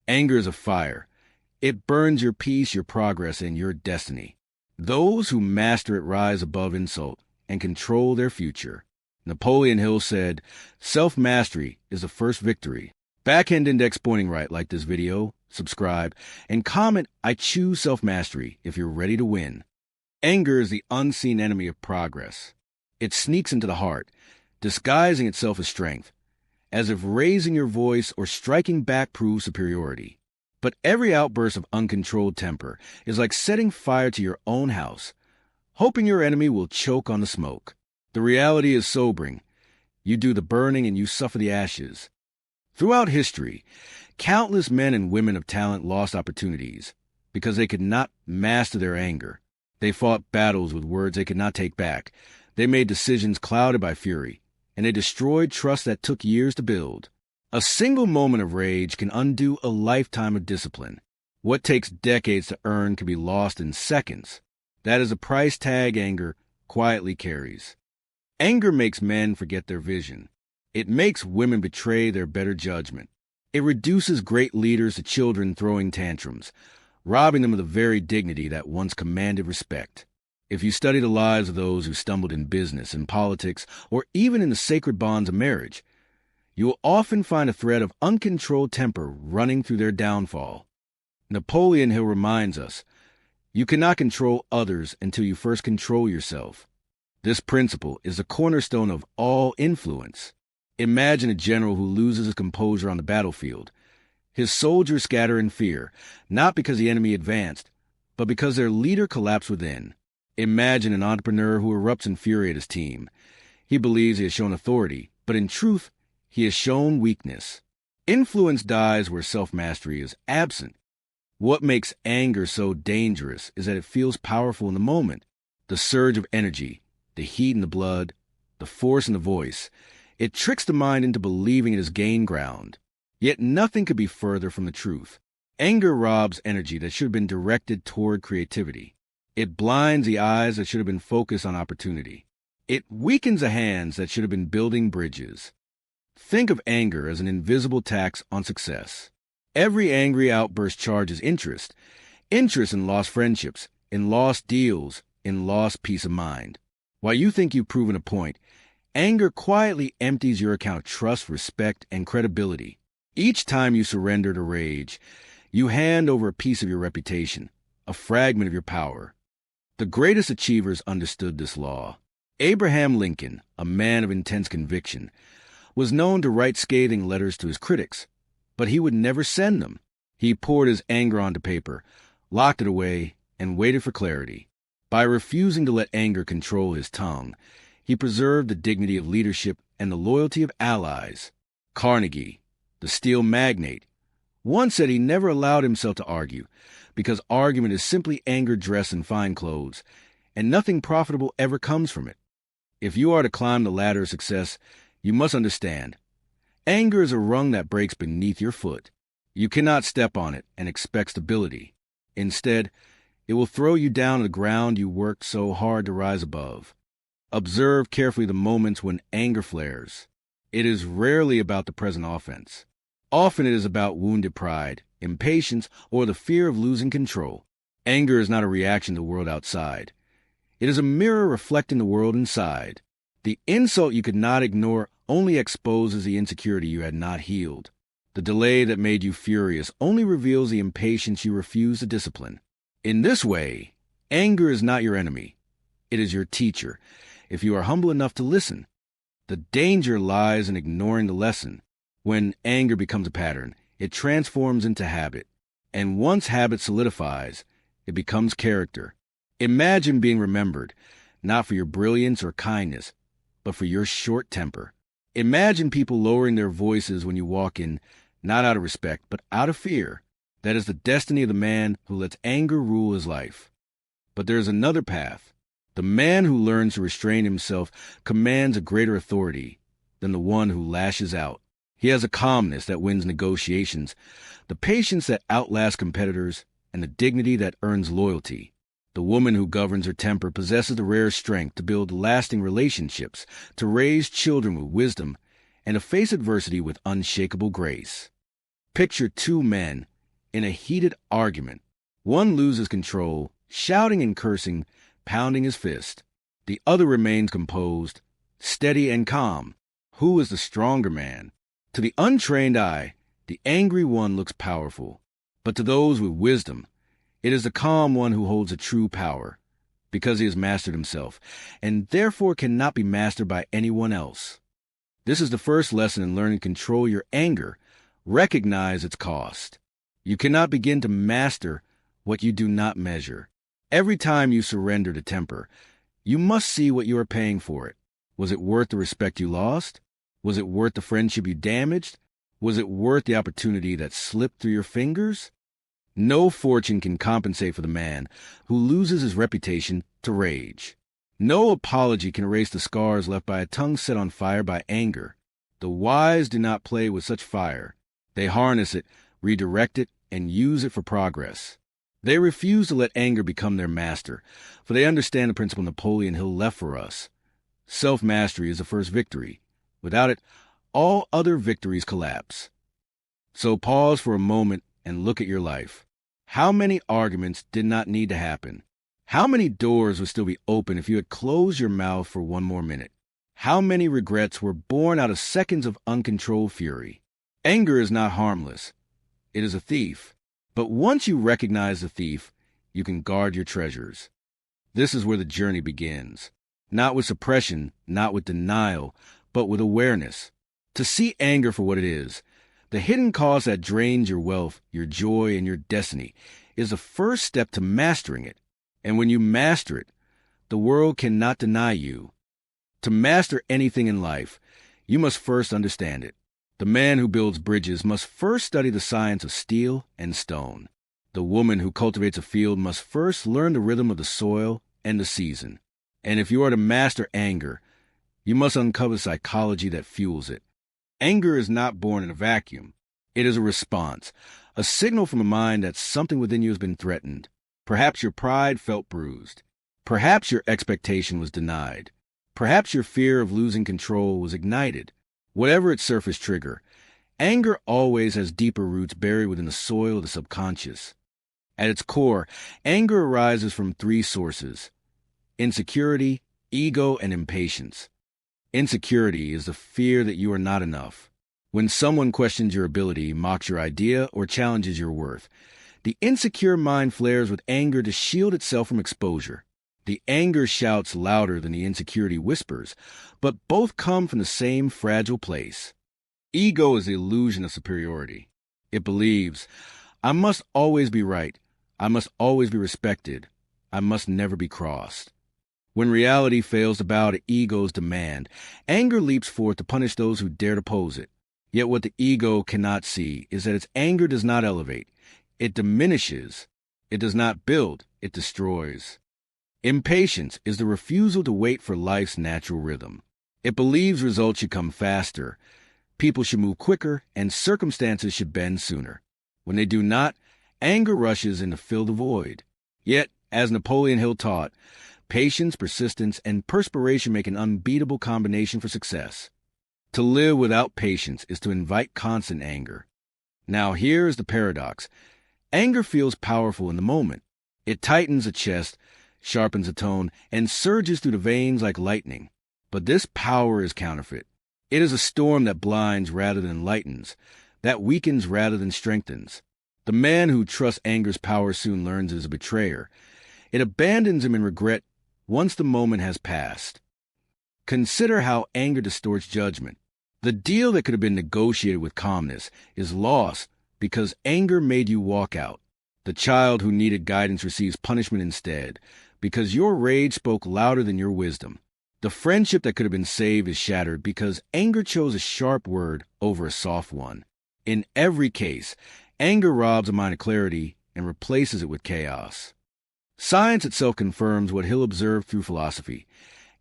Anger is a fire. It burns your peace, your progress, and your destiny. Those who master it rise above insult and control their future. Napoleon Hill said, "Self-mastery is the first victory." Backhand index pointing right, like this video, subscribe, and comment, "I choose self-mastery," if you're ready to win. Anger is the unseen enemy of progress. It sneaks into the heart, disguising itself as strength, as if raising your voice or striking back proves superiority. But every outburst of uncontrolled temper is like setting fire to your own house, hoping your enemy will choke on the smoke. The reality is sobering. You do the burning and you suffer the ashes. Throughout history, countless men and women of talent lost opportunities because they could not master their anger. They fought battles with words they could not take back. They made decisions clouded by fury, and they destroyed trust that took years to build. A single moment of rage can undo a lifetime of discipline. What takes decades to earn can be lost in seconds. That is a price tag anger quietly carries. Anger makes men forget their vision. It makes women betray their better judgment. It reduces great leaders to children throwing tantrums, robbing them of the very dignity that once commanded respect. If you study the lives of those who stumbled in business, in politics, or even in the sacred bonds of marriage, you will often find a thread of uncontrolled temper running through their downfall. Napoleon Hill reminds us, you cannot control others until you first control yourself. This principle is the cornerstone of all influence. Imagine a general who loses his composure on the battlefield. His soldiers scatter in fear, not because the enemy advanced, but because their leader collapsed within. Imagine an entrepreneur who erupts in fury at his team. He believes he has shown authority, but in truth, he has shown weakness. Influence dies where self-mastery is absent. What makes anger so dangerous is that it feels powerful in the moment. The surge of energy, the heat in the blood, the force in the voice. It tricks the mind into believing it has gained ground. Yet nothing could be further from the truth. Anger robs energy that should have been directed toward creativity. It blinds the eyes that should have been focused on opportunity. It weakens the hands that should have been building bridges. Think of anger as an invisible tax on success. Every angry outburst charges interest. Interest in lost friendships, in lost deals, in lost peace of mind. While you think you've proven a point, anger quietly empties your account of trust, respect, and credibility. Each time you surrender to rage, you hand over a piece of your reputation, a fragment of your power. The greatest achievers understood this law. Abraham Lincoln, a man of intense conviction, was known to write scathing letters to his critics, but he would never send them. He poured his anger onto paper, locked it away, and waited for clarity. By refusing to let anger control his tongue, he preserved the dignity of leadership and the loyalty of allies. Carnegie, the steel magnate, once said he never allowed himself to argue, because argument is simply anger dressed in fine clothes, and nothing profitable ever comes from it. If you are to climb the ladder of success, you must understand, anger is a rung that breaks beneath your foot. You cannot step on it and expect stability. Instead, it will throw you down to the ground you worked so hard to rise above. Observe carefully the moments when anger flares. It is rarely about the present offense. Often it is about wounded pride, impatience, or the fear of losing control. Anger is not a reaction to the world outside. It is a mirror reflecting the world inside. The insult you could not ignore only exposes the insecurity you had not healed. The delay that made you furious only reveals the impatience you refuse to discipline. In this way, anger is not your enemy. It is your teacher, if you are humble enough to listen. The danger lies in ignoring the lesson. When anger becomes a pattern, it transforms into habit. And once habit solidifies, it becomes character. Imagine being remembered, not for your brilliance or kindness, but for your short temper. Imagine people lowering their voices when you walk in, not out of respect, but out of fear. That is the destiny of the man who lets anger rule his life. But there is another path. The man who learns to restrain himself commands a greater authority than the one who lashes out. He has a calmness that wins negotiations, the patience that outlasts competitors, and the dignity that earns loyalty. The woman who governs her temper possesses the rare strength to build lasting relationships, to raise children with wisdom, and to face adversity with unshakable grace. Picture two men, In a heated argument, one loses control, shouting and cursing, pounding his fist. The other remains composed, steady and calm. Who is the stronger man? To the untrained eye, the angry one looks powerful. But to those with wisdom, it is the calm one who holds a true power, because he has mastered himself, and therefore cannot be mastered by anyone else. This is the first lesson in learning to control your anger. Recognize its cost. You cannot begin to master what you do not measure. Every time you surrender to temper, you must see what you are paying for it. Was it worth the respect you lost? Was it worth the friendship you damaged? Was it worth the opportunity that slipped through your fingers? No fortune can compensate for the man who loses his reputation to rage. No apology can erase the scars left by a tongue set on fire by anger. The wise do not play with such fire. They harness it, redirect it, and use it for progress. They refuse to let anger become their master, for they understand the principle Napoleon Hill left for us. Self-mastery is the first victory. Without it, all other victories collapse. So pause for a moment and look at your life. How many arguments did not need to happen? How many doors would still be open if you had closed your mouth for one more minute? How many regrets were born out of seconds of uncontrolled fury? Anger is not harmless. It is a thief. But once you recognize the thief, you can guard your treasures. This is where the journey begins. Not with suppression, not with denial, but with awareness. To see anger for what it is, the hidden cause that drains your wealth, your joy, and your destiny, is the first step to mastering it. And when you master it, the world cannot deny you. To master anything in life, you must first understand it. The man who builds bridges must first study the science of steel and stone. The woman who cultivates a field must first learn the rhythm of the soil and the season. And if you are to master anger, you must uncover the psychology that fuels it. Anger is not born in a vacuum. It is a response, a signal from a mind that something within you has been threatened. Perhaps your pride felt bruised. Perhaps your expectation was denied. Perhaps your fear of losing control was ignited. Whatever its surface trigger, anger always has deeper roots buried within the soil of the subconscious. At its core, anger arises from three sources: insecurity, ego, and impatience. Insecurity is the fear that you are not enough. When someone questions your ability, mocks your idea, or challenges your worth, the insecure mind flares with anger to shield itself from exposure. The anger shouts louder than the insecurity whispers, but both come from the same fragile place. Ego is the illusion of superiority. It believes, I must always be right. I must always be respected. I must never be crossed. When reality fails to bow to ego's demand, anger leaps forth to punish those who dare to oppose it. Yet what the ego cannot see is that its anger does not elevate. It diminishes. It does not build. It destroys. Impatience is the refusal to wait for life's natural rhythm. It believes results should come faster, people should move quicker, and circumstances should bend sooner. When they do not, anger rushes in to fill the void. Yet, as Napoleon Hill taught, patience, persistence, and perspiration make an unbeatable combination for success. To live without patience is to invite constant anger. Now here is the paradox. Anger feels powerful in the moment. It tightens the chest, sharpens the tone, and surges through the veins like lightning. But this power is counterfeit. It is a storm that blinds rather than enlightens, that weakens rather than strengthens. The man who trusts anger's power soon learns it is a betrayer. It abandons him in regret once the moment has passed. Consider how anger distorts judgment. The deal that could have been negotiated with calmness is lost because anger made you walk out. The child who needed guidance receives punishment instead, because your rage spoke louder than your wisdom. The friendship that could have been saved is shattered because anger chose a sharp word over a soft one. In every case, anger robs a mind of clarity and replaces it with chaos. Science itself confirms what Hill observed through philosophy.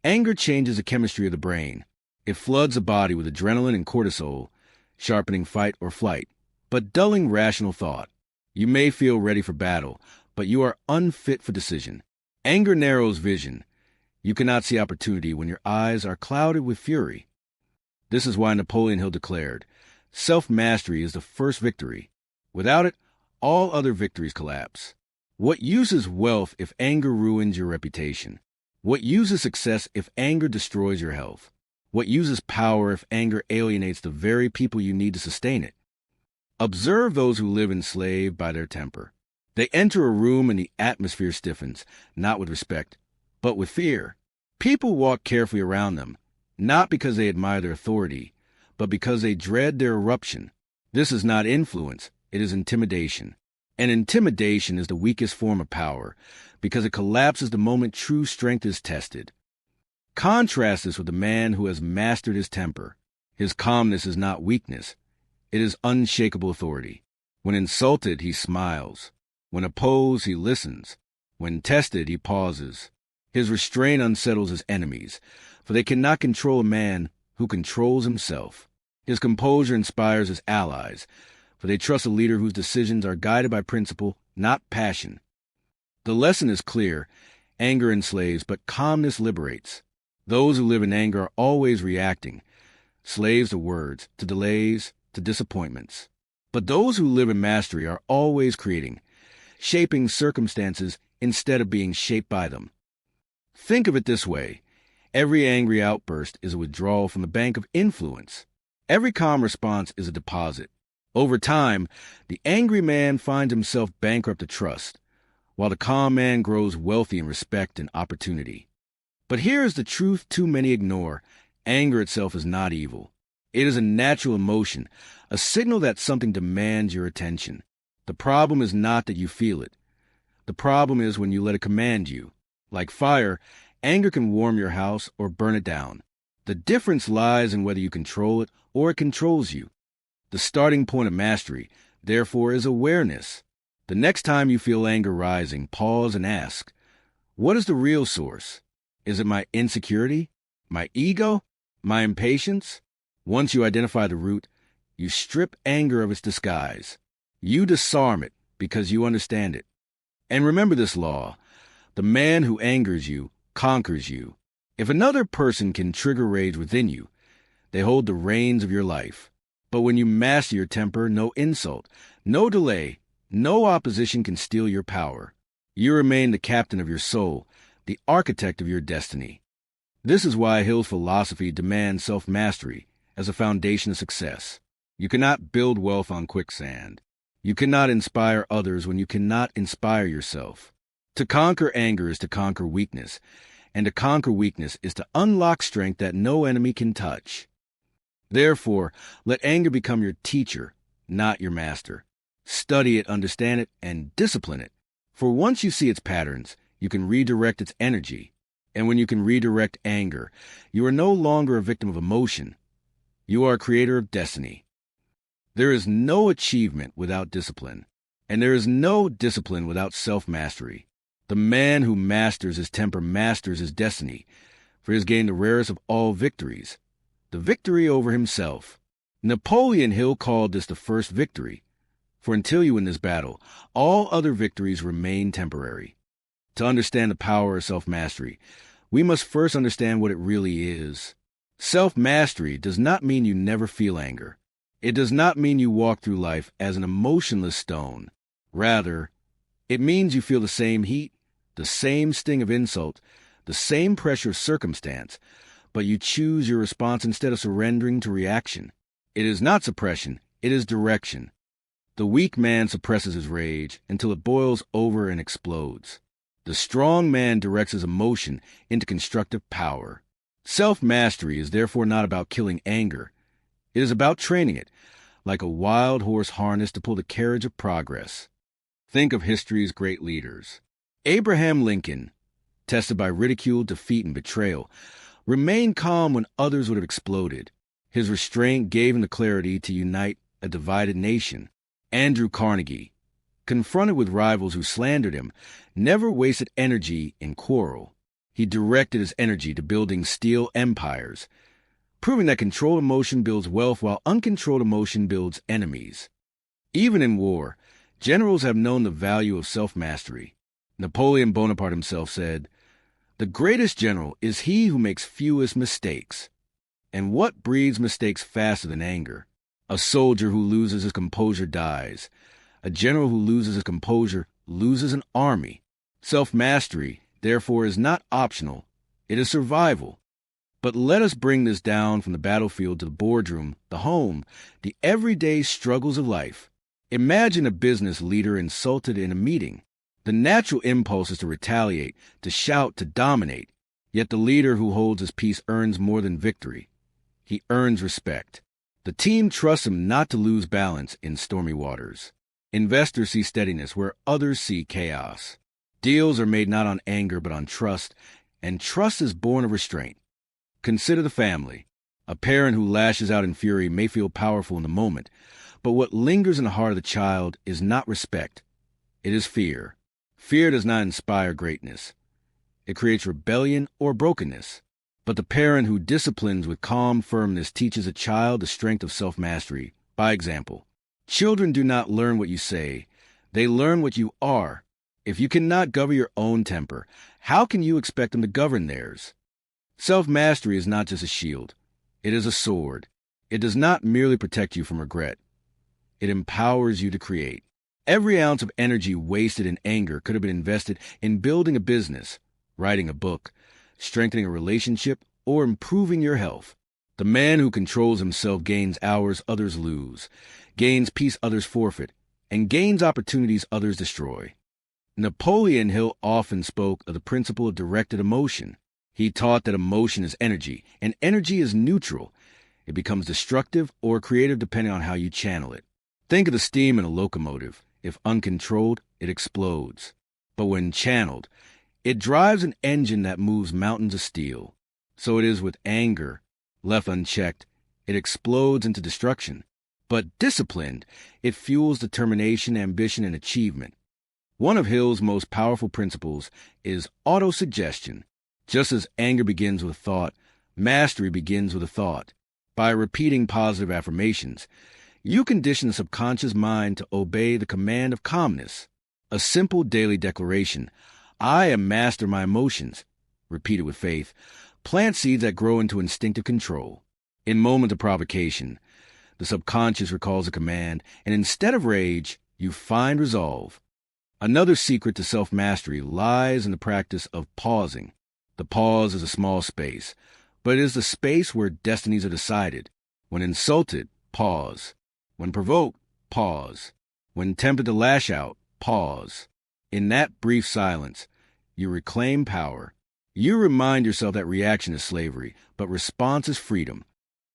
Anger changes the chemistry of the brain. It floods the body with adrenaline and cortisol, sharpening fight or flight, but dulling rational thought. You may feel ready for battle, but you are unfit for decision. Anger narrows vision. You cannot see opportunity when your eyes are clouded with fury. This is why Napoleon Hill declared, self-mastery is the first victory. Without it, all other victories collapse. What use is wealth if anger ruins your reputation? What use is success if anger destroys your health? What use is power if anger alienates the very people you need to sustain it? Observe those who live enslaved by their temper. They enter a room and the atmosphere stiffens, not with respect, but with fear. People walk carefully around them, not because they admire their authority, but because they dread their eruption. This is not influence, it is intimidation. And intimidation is the weakest form of power, because it collapses the moment true strength is tested. Contrast this with the man who has mastered his temper. His calmness is not weakness, it is unshakable authority. When insulted, he smiles. When opposed, he listens. When tested, he pauses. His restraint unsettles his enemies, for they cannot control a man who controls himself. His composure inspires his allies, for they trust a leader whose decisions are guided by principle, not passion. The lesson is clear. Anger enslaves, but calmness liberates. Those who live in anger are always reacting, slaves to words, to delays, to disappointments. But those who live in mastery are always creating, shaping circumstances instead of being shaped by them. Think of it this way. Every angry outburst is a withdrawal from the bank of influence. Every calm response is a deposit. Over time, the angry man finds himself bankrupt of trust, while the calm man grows wealthy in respect and opportunity. But here is the truth too many ignore. Anger itself is not evil. It is a natural emotion, a signal that something demands your attention. The problem is not that you feel it. The problem is when you let it command you. Like fire, anger can warm your house or burn it down. The difference lies in whether you control it or it controls you. The starting point of mastery, therefore, is awareness. The next time you feel anger rising, pause and ask, what is the real source? Is it my insecurity? My ego? My impatience? Once you identify the root, you strip anger of its disguise. You disarm it because you understand it. And remember this law. The man who angers you conquers you. If another person can trigger rage within you, they hold the reins of your life. But when you master your temper, no insult, no delay, no opposition can steal your power. You remain the captain of your soul, the architect of your destiny. This is why Hill's philosophy demands self-mastery as a foundation of success. You cannot build wealth on quicksand. You cannot inspire others when you cannot inspire yourself. To conquer anger is to conquer weakness, and to conquer weakness is to unlock strength that no enemy can touch. Therefore, let anger become your teacher, not your master. Study it, understand it, and discipline it. For once you see its patterns, you can redirect its energy. And when you can redirect anger, you are no longer a victim of emotion. You are a creator of destiny. There is no achievement without discipline, and there is no discipline without self-mastery. The man who masters his temper masters his destiny, for he has gained the rarest of all victories, the victory over himself. Napoleon Hill called this the first victory, for until you win this battle, all other victories remain temporary. To understand the power of self-mastery, we must first understand what it really is. Self-mastery does not mean you never feel anger. It does not mean you walk through life as an emotionless stone. Rather, it means you feel the same heat, the same sting of insult, the same pressure of circumstance, but you choose your response instead of surrendering to reaction. It is not suppression, it is direction. The weak man suppresses his rage until it boils over and explodes. The strong man directs his emotion into constructive power. Self-mastery is therefore not about killing anger. It is about training it, like a wild horse harnessed to pull the carriage of progress. Think of history's great leaders. Abraham Lincoln, tested by ridicule, defeat, and betrayal, remained calm when others would have exploded. His restraint gave him the clarity to unite a divided nation. Andrew Carnegie, confronted with rivals who slandered him, never wasted energy in quarrel. He directed his energy to building steel empires, proving that controlled emotion builds wealth while uncontrolled emotion builds enemies. Even in war, generals have known the value of self-mastery. Napoleon Bonaparte himself said, "The greatest general is he who makes fewest mistakes." And what breeds mistakes faster than anger? A soldier who loses his composure dies. A general who loses his composure loses an army. Self-mastery, therefore, is not optional. It is survival. But let us bring this down from the battlefield to the boardroom, the home, the everyday struggles of life. Imagine a business leader insulted in a meeting. The natural impulse is to retaliate, to shout, to dominate. Yet the leader who holds his peace earns more than victory. He earns respect. The team trusts him not to lose balance in stormy waters. Investors see steadiness where others see chaos. Deals are made not on anger but on trust, and trust is born of restraint. Consider the family. A parent who lashes out in fury may feel powerful in the moment, but what lingers in the heart of the child is not respect. It is fear. Fear does not inspire greatness. It creates rebellion or brokenness. But the parent who disciplines with calm firmness teaches a child the strength of self-mastery. By example, children do not learn what you say. They learn what you are. If you cannot govern your own temper, how can you expect them to govern theirs? Self-mastery is not just a shield. It is a sword. It does not merely protect you from regret. It empowers you to create. Every ounce of energy wasted in anger could have been invested in building a business, writing a book, strengthening a relationship, or improving your health. The man who controls himself gains hours others lose, gains peace others forfeit, and gains opportunities others destroy. Napoleon Hill often spoke of the principle of directed emotion. He taught that emotion is energy, and energy is neutral. It becomes destructive or creative depending on how you channel it. Think of the steam in a locomotive. If uncontrolled, it explodes. But when channeled, it drives an engine that moves mountains of steel. So it is with anger. Left unchecked, it explodes into destruction. But disciplined, it fuels determination, ambition, and achievement. One of Hill's most powerful principles is autosuggestion. Just as anger begins with a thought, mastery begins with a thought. By repeating positive affirmations, you condition the subconscious mind to obey the command of calmness. A simple daily declaration, I am master of my emotions, repeated with faith, plant seeds that grow into instinctive control. In moments of provocation, the subconscious recalls a command, and instead of rage, you find resolve. Another secret to self-mastery lies in the practice of pausing. The pause is a small space, but it is the space where destinies are decided. When insulted, pause. When provoked, pause. When tempted to lash out, pause. In that brief silence, you reclaim power. You remind yourself that reaction is slavery, but response is freedom.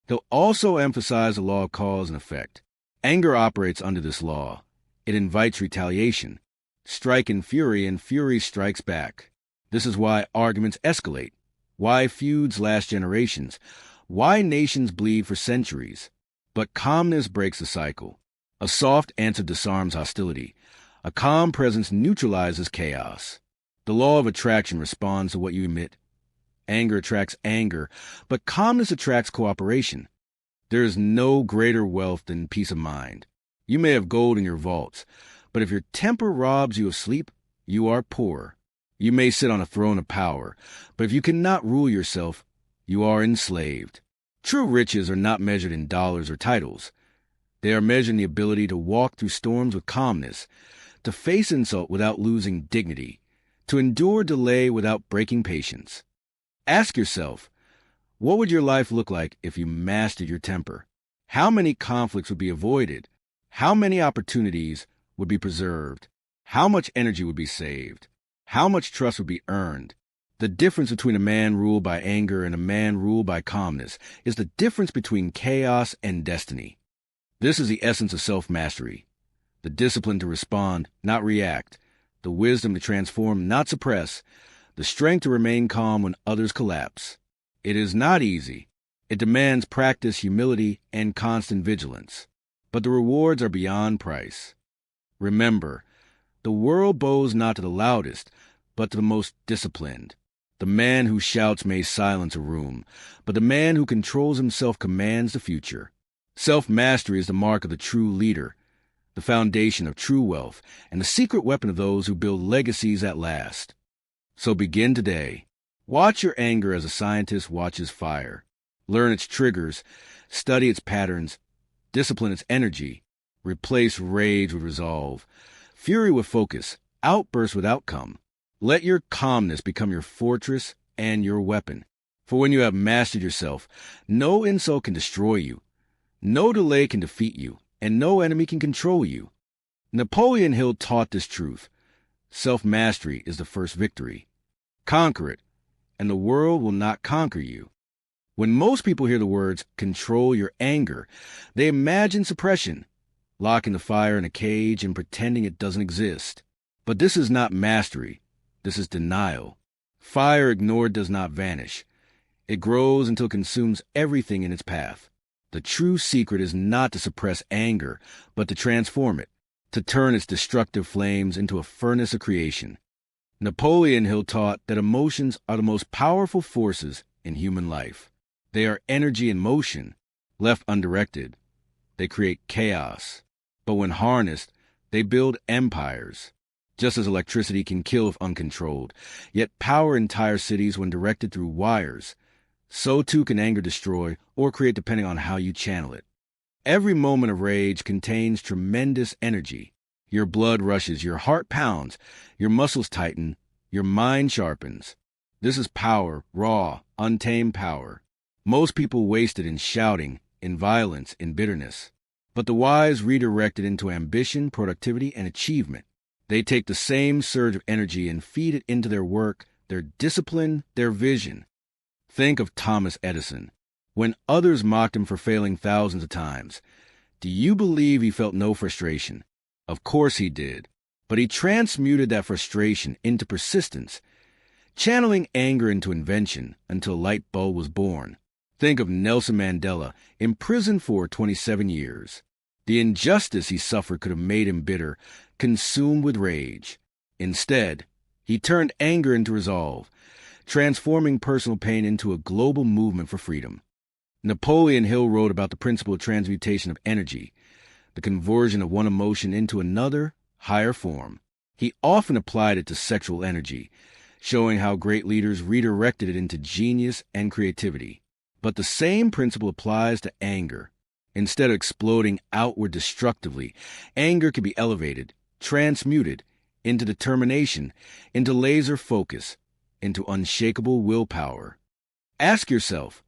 He'll also emphasize the law of cause and effect. Anger operates under this law. It invites retaliation. Strike in fury, and fury strikes back. This is why arguments escalate, why feuds last generations, why nations bleed for centuries. But calmness breaks the cycle. A soft answer disarms hostility. A calm presence neutralizes chaos. The law of attraction responds to what you emit. Anger attracts anger, but calmness attracts cooperation. There is no greater wealth than peace of mind. You may have gold in your vaults, but if your temper robs you of sleep, you are poor. You may sit on a throne of power, but if you cannot rule yourself, you are enslaved. True riches are not measured in dollars or titles. They are measured in the ability to walk through storms with calmness, to face insult without losing dignity, to endure delay without breaking patience. Ask yourself, what would your life look like if you mastered your temper? How many conflicts would be avoided? How many opportunities would be preserved? How much energy would be saved? How much trust would be earned? The difference between a man ruled by anger and a man ruled by calmness is the difference between chaos and destiny. This is the essence of self-mastery. The discipline to respond, not react. The wisdom to transform, not suppress. The strength to remain calm when others collapse. It is not easy. It demands practice, humility, and constant vigilance. But the rewards are beyond price. Remember, the world bows not to the loudest, but to the most disciplined. The man who shouts may silence a room, but the man who controls himself commands the future. Self-mastery is the mark of the true leader, the foundation of true wealth, and the secret weapon of those who build legacies that last. So begin today. Watch your anger as a scientist watches fire. Learn its triggers, study its patterns, discipline its energy, Replace rage with resolve, fury with focus, outburst with outcome. Let your calmness become your fortress and your weapon. For when you have mastered yourself, no insult can destroy you, no delay can defeat you, and no enemy can control you. Napoleon Hill taught this truth. Self-mastery is the first victory. Conquer it, and the world will not conquer you. When most people hear the words, control your anger, they imagine suppression, locking the fire in a cage and pretending it doesn't exist. But this is not mastery. This is denial. Fire ignored does not vanish. It grows until it consumes everything in its path. The true secret is not to suppress anger, but to transform it, to turn its destructive flames into a furnace of creation. Napoleon Hill taught that emotions are the most powerful forces in human life. They are energy in motion. Left undirected, they create chaos. But when harnessed, they build empires. Just as electricity can kill if uncontrolled, yet power entire cities when directed through wires, so too can anger destroy or create depending on how you channel it. Every moment of rage contains tremendous energy. Your blood rushes, your heart pounds, your muscles tighten, your mind sharpens. This is power, raw, untamed power. Most people waste it in shouting, in violence, in bitterness. But the wise redirect it into ambition, productivity, and achievement. They take the same surge of energy and feed it into their work, their discipline, their vision. Think of Thomas Edison. When others mocked him for failing thousands of times, do you believe he felt no frustration? Of course he did. But he transmuted that frustration into persistence, channeling anger into invention until a light bulb was born. Think of Nelson Mandela, imprisoned for 27 years. The injustice he suffered could have made him bitter, consumed with rage. Instead, he turned anger into resolve, transforming personal pain into a global movement for freedom. Napoleon Hill wrote about the principle of transmutation of energy, the conversion of one emotion into another, higher form. He often applied it to sexual energy, showing how great leaders redirected it into genius and creativity. But the same principle applies to anger. Instead of exploding outward destructively, anger can be elevated, transmuted into determination, into laser focus, into unshakable willpower. Ask yourself,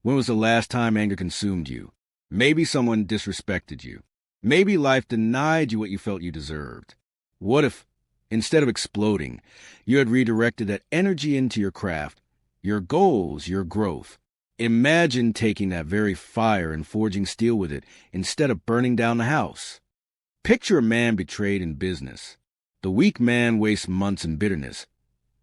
when was the last time anger consumed you? Maybe someone disrespected you. Maybe life denied you what you felt you deserved. What if, instead of exploding, you had redirected that energy into your craft, your goals, your growth? Imagine taking that very fire and forging steel with it instead of burning down the house. Picture a man betrayed in business. The weak man wastes months in bitterness,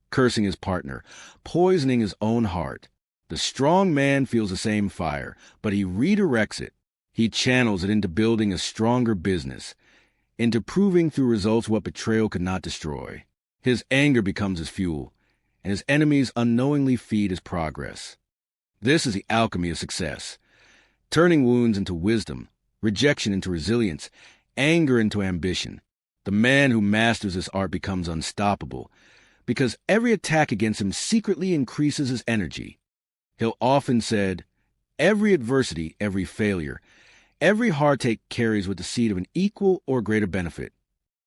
cursing his partner, poisoning his own heart. The strong man feels the same fire, but he redirects it. He channels it into building a stronger business, into proving through results what betrayal could not destroy. His anger becomes his fuel, and his enemies unknowingly feed his progress. This is the alchemy of success, turning wounds into wisdom, rejection into resilience, anger into ambition. The man who masters this art becomes unstoppable, because every attack against him secretly increases his energy. Hill often said, every adversity, every failure, every heartache carries with the seed of an equal or greater benefit.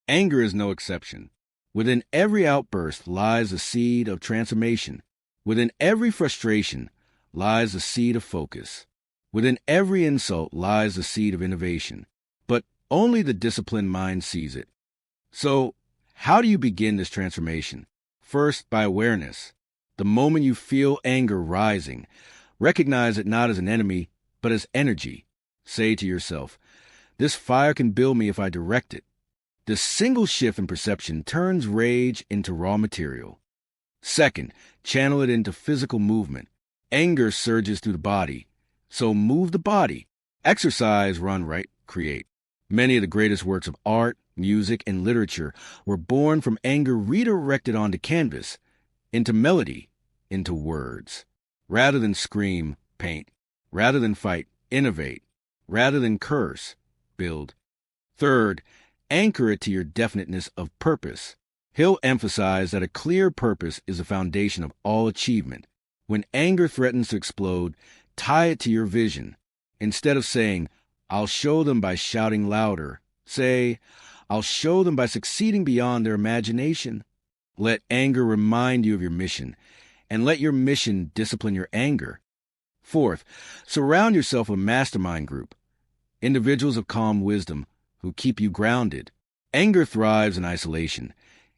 Anger is no exception. Within every outburst lies the seed of transformation. Within every frustration lies the seed of focus. Within every insult lies the seed of innovation. But only the disciplined mind sees it. So, how do you begin this transformation? First, by awareness. The moment you feel anger rising, recognize it not as an enemy, but as energy. Say to yourself, this fire can build me if I direct it. This single shift in perception turns rage into raw material. Second, channel it into physical movement. Anger surges through the body, so move the body. Exercise, run, write, create. Many of the greatest works of art, music, and literature were born from anger redirected onto canvas, into melody, into words. Rather than scream, paint. Rather than fight, innovate. Rather than curse, build. Third, anchor it to your definiteness of purpose. Hill emphasized that a clear purpose is the foundation of all achievement. When anger threatens to explode, tie it to your vision. Instead of saying, I'll show them by shouting louder. Say, I'll show them by succeeding beyond their imagination. Let anger remind you of your mission, and let your mission discipline your anger. Fourth, surround yourself with a mastermind group, individuals of calm wisdom who keep you grounded. Anger thrives in isolation.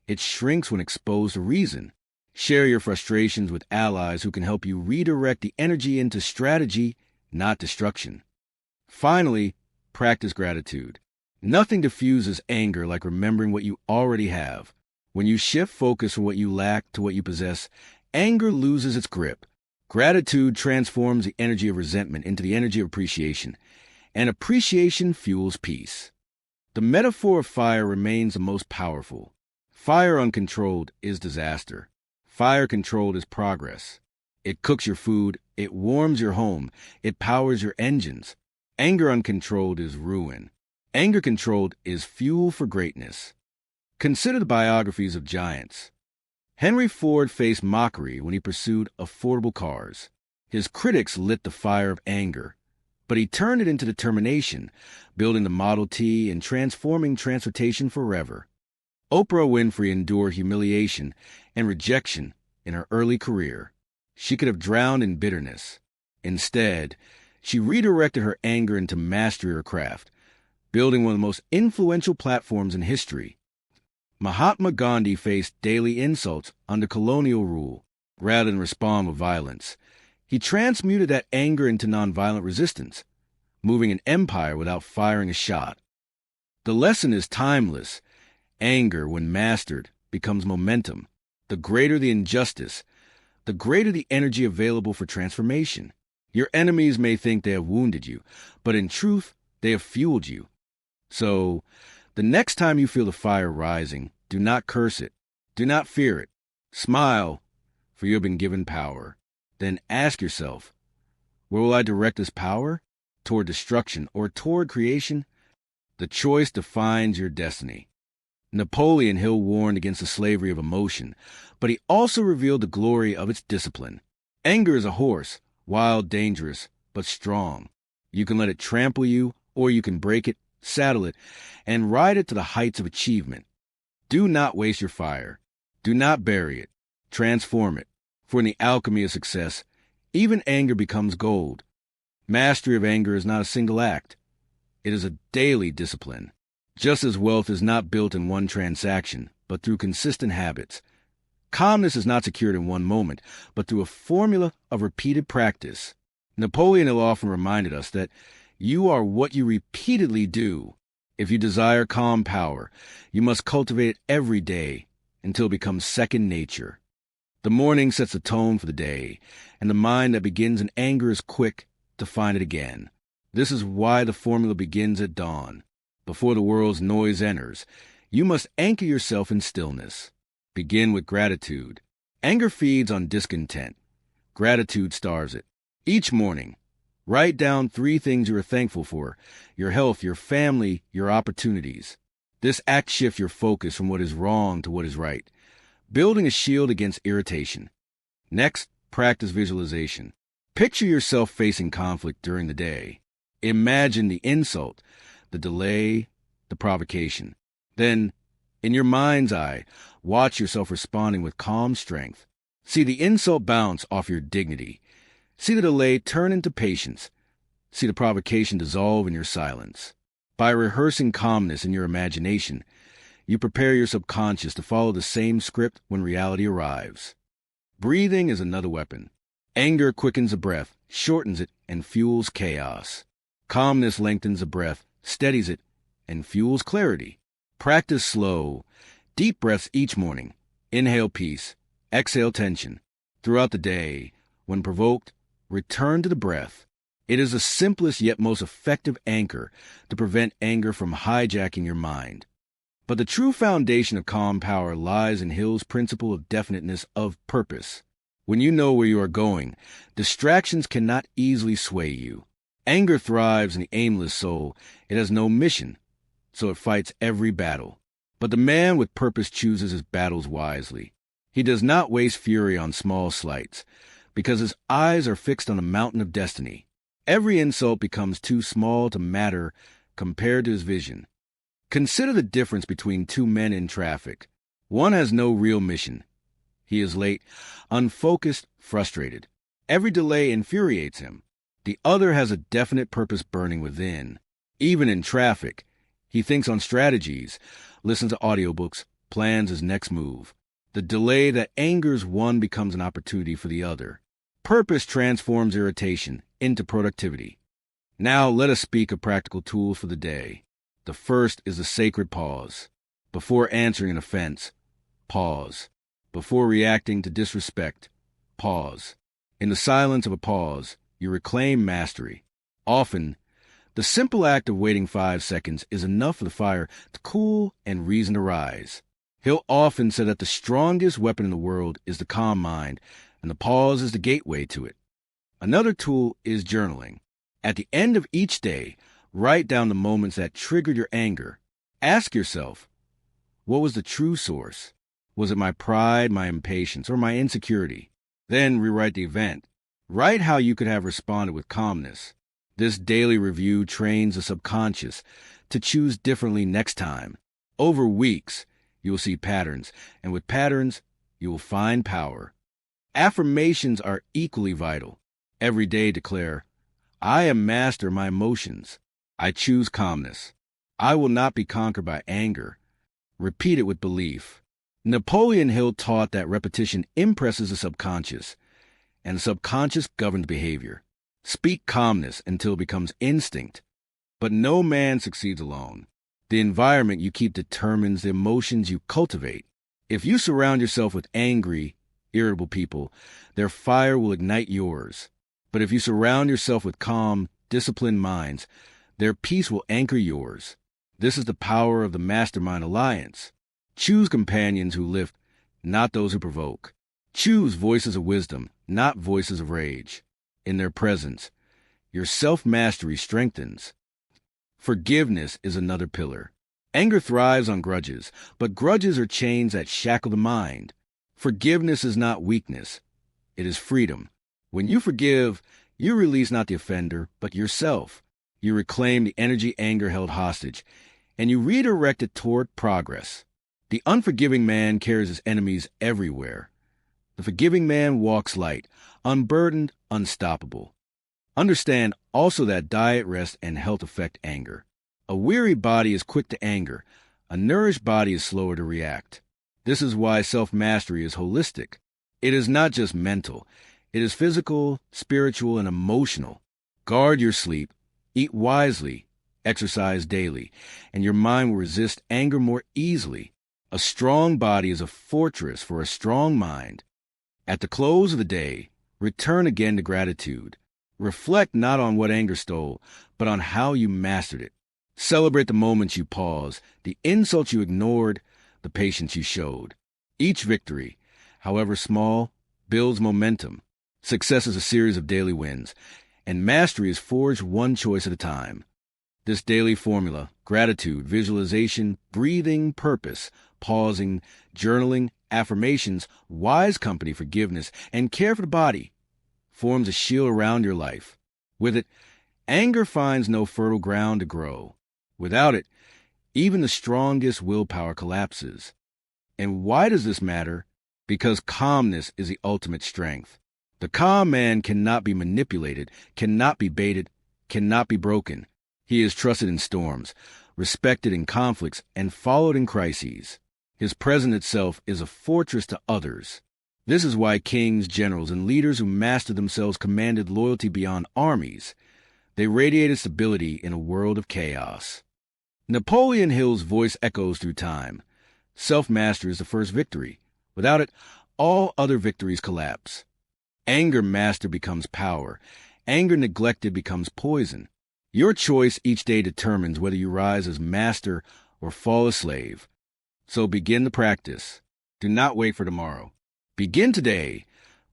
It shrinks when exposed to reason. Share your frustrations with allies who can help you redirect the energy into strategy, not destruction. Finally, practice gratitude. Nothing diffuses anger like remembering what you already have. When you shift focus from what you lack to what you possess, anger loses its grip. Gratitude transforms the energy of resentment into the energy of appreciation, and appreciation fuels peace. The metaphor of fire remains the most powerful. Fire uncontrolled is disaster. Fire controlled is progress. It cooks your food, it warms your home, it powers your engines. Anger uncontrolled is ruin. Anger controlled is fuel for greatness. Consider the biographies of giants. Henry Ford faced mockery when he pursued affordable cars. His critics lit the fire of anger, but he turned it into determination, building the Model T and transforming transportation forever. Oprah Winfrey endured humiliation and rejection in her early career. She could have drowned in bitterness. Instead, she redirected her anger into mastery of her craft, building one of the most influential platforms in history. Mahatma Gandhi faced daily insults under colonial rule rather than respond with violence. He transmuted that anger into nonviolent resistance, moving an empire without firing a shot. The lesson is timeless. Anger, when mastered, becomes momentum. The greater the injustice, the greater the energy available for transformation. Your enemies may think they have wounded you, but in truth, they have fueled you. So, the next time you feel the fire rising, do not curse it. Do not fear it. Smile, for you have been given power. Then ask yourself, where will I direct this power? Toward destruction or toward creation? The choice defines your destiny. Napoleon Hill warned against the slavery of emotion, but he also revealed the glory of its discipline. Anger is a horse, wild, dangerous, but strong. You can let it trample you, or you can break it, saddle it, and ride it to the heights of achievement. Do not waste your fire. Do not bury it. Transform it. For in the alchemy of success, even anger becomes gold. Mastery of anger is not a single act. It is a daily discipline. Just as wealth is not built in one transaction, but through consistent habits. Calmness is not secured in one moment, but through a formula of repeated practice. Napoleon Hill often reminded us that you are what you repeatedly do. If you desire calm power, you must cultivate it every day until it becomes second nature. The morning sets the tone for the day, and the mind that begins in anger is quick to find it again. This is why the formula begins at dawn. Before the world's noise enters, you must anchor yourself in stillness. Begin with gratitude. Anger feeds on discontent. Gratitude starves it. Each morning, write down 3 things you are thankful for: your health, your family, your opportunities. This act shifts your focus from what is wrong to what is right, building a shield against irritation. Next, practice visualization. Picture yourself facing conflict during the day. Imagine the insult, the delay, the provocation. Then, in your mind's eye, watch yourself responding with calm strength. See the insult bounce off your dignity. See the delay turn into patience. See the provocation dissolve in your silence. By rehearsing calmness in your imagination, you prepare your subconscious to follow the same script when reality arrives. Breathing is another weapon. Anger quickens the breath, shortens it, and fuels chaos. Calmness lengthens the breath, steadies it, and fuels clarity. Practice slow, deep breaths each morning. Inhale peace, exhale tension. Throughout the day, when provoked, return to the breath. It is the simplest yet most effective anchor to prevent anger from hijacking your mind. But the true foundation of calm power lies in Hill's principle of definiteness of purpose. When you know where you are going, distractions cannot easily sway you. Anger thrives in the aimless soul. It has no mission, so it fights every battle. But the man with purpose chooses his battles wisely. He does not waste fury on small slights, because his eyes are fixed on the mountain of destiny. Every insult becomes too small to matter compared to his vision. Consider the difference between two men in traffic. One has no real mission. He is late, unfocused, frustrated. Every delay infuriates him. The other has a definite purpose burning within. Even in traffic, he thinks on strategies, listens to audiobooks, plans his next move. The delay that angers one becomes an opportunity for the other. Purpose transforms irritation into productivity. Now let us speak of practical tools for the day. The first is the sacred pause. Before answering an offense, pause. Before reacting to disrespect, pause. In the silence of a pause, you reclaim mastery. Often, the simple act of waiting 5 seconds is enough for the fire to cool and reason to rise. Hill often said that the strongest weapon in the world is the calm mind, and the pause is the gateway to it. Another tool is journaling. At the end of each day, write down the moments that triggered your anger. Ask yourself, what was the true source? Was it my pride, my impatience, or my insecurity? Then rewrite the event. Write how you could have responded with calmness. This daily review trains the subconscious to choose differently next time. Over weeks, you will see patterns, and with patterns, you will find power. Affirmations are equally vital. Every day declare, I am master of my emotions. I choose calmness. I will not be conquered by anger. Repeat it with belief. Napoleon Hill taught that repetition impresses the subconscious, and the subconscious governs behavior. Speak calmness until it becomes instinct. But no man succeeds alone. The environment you keep determines the emotions you cultivate. If you surround yourself with angry, irritable people, their fire will ignite yours. But if you surround yourself with calm, disciplined minds, their peace will anchor yours. This is the power of the Mastermind Alliance. Choose companions who lift, not those who provoke. Choose voices of wisdom, not voices of rage. In their presence, your self-mastery strengthens. Forgiveness is another pillar. Anger thrives on grudges, but grudges are chains that shackle the mind. Forgiveness is not weakness. It is freedom. When you forgive, you release not the offender, but yourself. You reclaim the energy anger held hostage, and you redirect it toward progress. The unforgiving man carries his enemies everywhere. The forgiving man walks light, unburdened, unstoppable. Understand also that diet, rest, and health affect anger. A weary body is quick to anger. A nourished body is slower to react. This is why self-mastery is holistic. It is not just mental. It is physical, spiritual, and emotional. Guard your sleep, eat wisely, exercise daily, and your mind will resist anger more easily. A strong body is a fortress for a strong mind. At the close of the day, return again to gratitude. Reflect not on what anger stole, but on how you mastered it. Celebrate the moments you paused, the insults you ignored, the patience you showed. Each victory, however small, builds momentum. Success is a series of daily wins, and mastery is forged one choice at a time. This daily formula, gratitude, visualization, breathing, purpose, pausing, journaling, affirmations, wise company, forgiveness, and care for the body, forms a shield around your life. With it, anger finds no fertile ground to grow. Without it, even the strongest willpower collapses. And why does this matter? Because calmness is the ultimate strength. The calm man cannot be manipulated, cannot be baited, cannot be broken. He is trusted in storms, respected in conflicts, and followed in crises. His presence itself is a fortress to others. This is why kings, generals, and leaders who mastered themselves commanded loyalty beyond armies. They radiated stability in a world of chaos. Napoleon Hill's voice echoes through time. Self-mastery is the first victory. Without it, all other victories collapse. Anger mastered becomes power. Anger neglected becomes poison. Your choice each day determines whether you rise as master or fall a slave. So begin the practice. Do not wait for tomorrow. Begin today.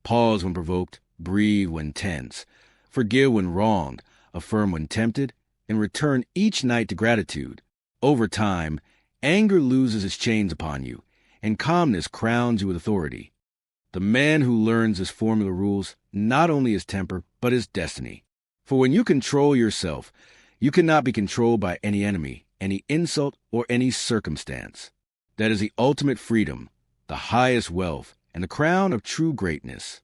Pause when provoked. Breathe when tense. Forgive when wronged. Affirm when tempted. And return each night to gratitude. Over time, anger loses its chains upon you, and calmness crowns you with authority. The man who learns this formula rules not only his temper, but his destiny. For when you control yourself, you cannot be controlled by any enemy, any insult, or any circumstance. That is the ultimate freedom, the highest wealth, and the crown of true greatness.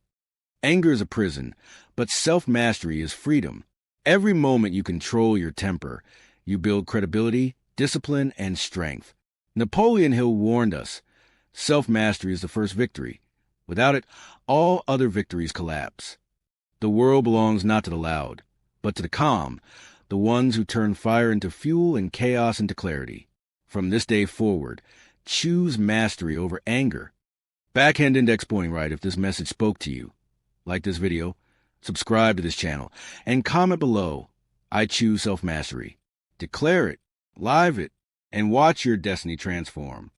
Anger is a prison, but self-mastery is freedom. Every moment you control your temper, you build credibility, discipline, and strength. Napoleon Hill warned us, self-mastery is the first victory. Without it, all other victories collapse. The world belongs not to the loud, but to the calm, the ones who turn fire into fuel and chaos into clarity. From this day forward, choose mastery over anger. Backhand index pointing right if this message spoke to you. Like this video, subscribe to this channel, and comment below, I choose self-mastery. Declare it, live it, and watch your destiny transform.